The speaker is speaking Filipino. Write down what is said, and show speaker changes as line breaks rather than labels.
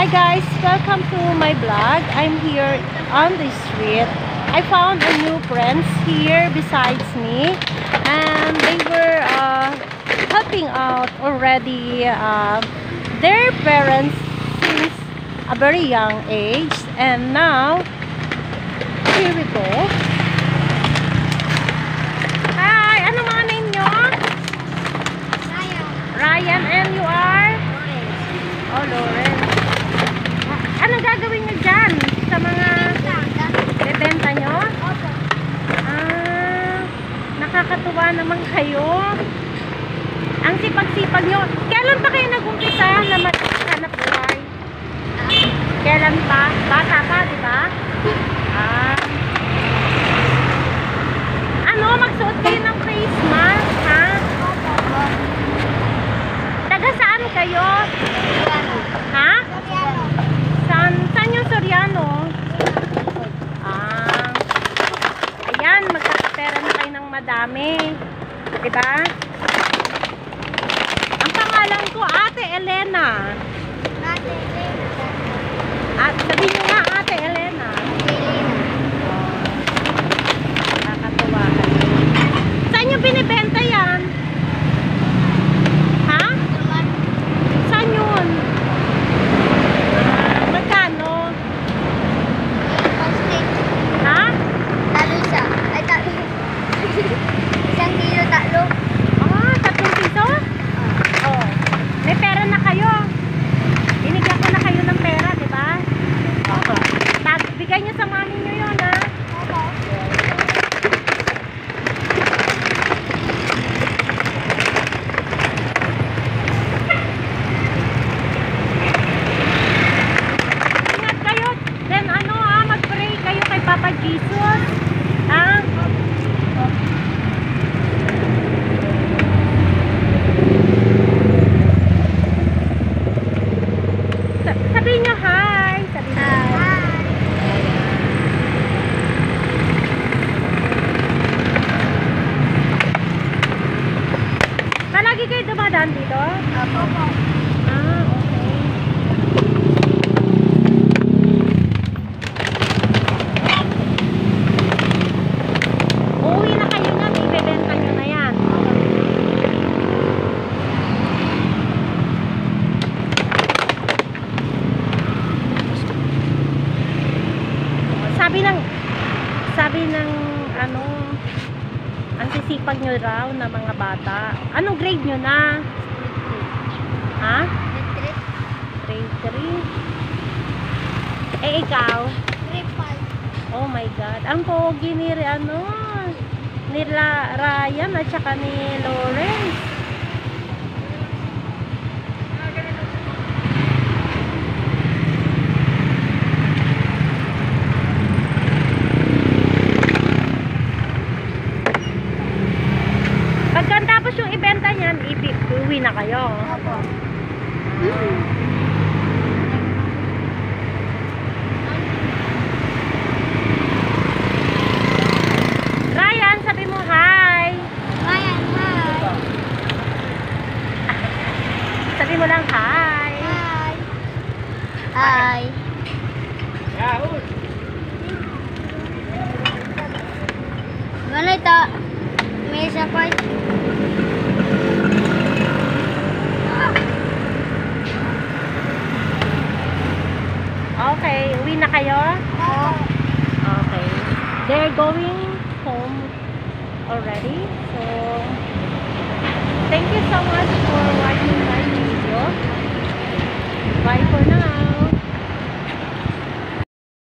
Hi guys, welcome to my vlog. I'm here on the street. I found a new friends here besides me, and they were helping out already their parents since a very young age, and now here we go. Hi, ano mga name nyo? Ryan, and you are? Oh, Lawrence. Anong gagawin nyo dyan sa mga bebenta nyo? Nakakatuwa naman kayo. Ang sipag-sipag nyo. Kailan pa kayo nag-umpisa na maghanap buhay? Kailan pa? Bata pa, di ba? Magsuot kayo ng face mask, ha? Taga saan kayo? Ha? Saan yung Soriano? Ayan, magkakapera na kayo ng madami. Diba? Ang pangalan ko, Ate Elena. At sabihin nyo nga, Ate Elena. Nakakatuwa. Saan yung binibenta yan? Ha? Saan yun? Magkano? Ha?
Talo siya. Ay, talo. Isang kilo talo.
3 piso? Oh. May pera na kayo. Binigyan ko na kayo ng pera, di ba? Bigay nyo sa mami nyo yun, ha? Ingat kayo. Then mag-pray kayo kay Papa Jesus. Ha? Sabihin nyo hi. Sabihin nyo hi. Palagi kayo dumadaan dito?
Opo.
Okay. Uuwi na kayo na, ibebenta nyo na yan. Sabi ng ang sisipag nyo raw na mga bata. Anong grade nyo na? Ha? Grade 3. Ikaw?
Grade 5.
Oh my God. Ang pogi ni Ryan at saka ni Lawrence. Pagkatapos yung ibenta niyan, uwi na kayo.
Opo.
Ryan, sabi mo hi.
Ryan, hi.
Sabi mo lang hi.
Hi. Mana ito? May isa pa.
Okay, uwi na kayo? Okay. They're going home already. So, thank you so much for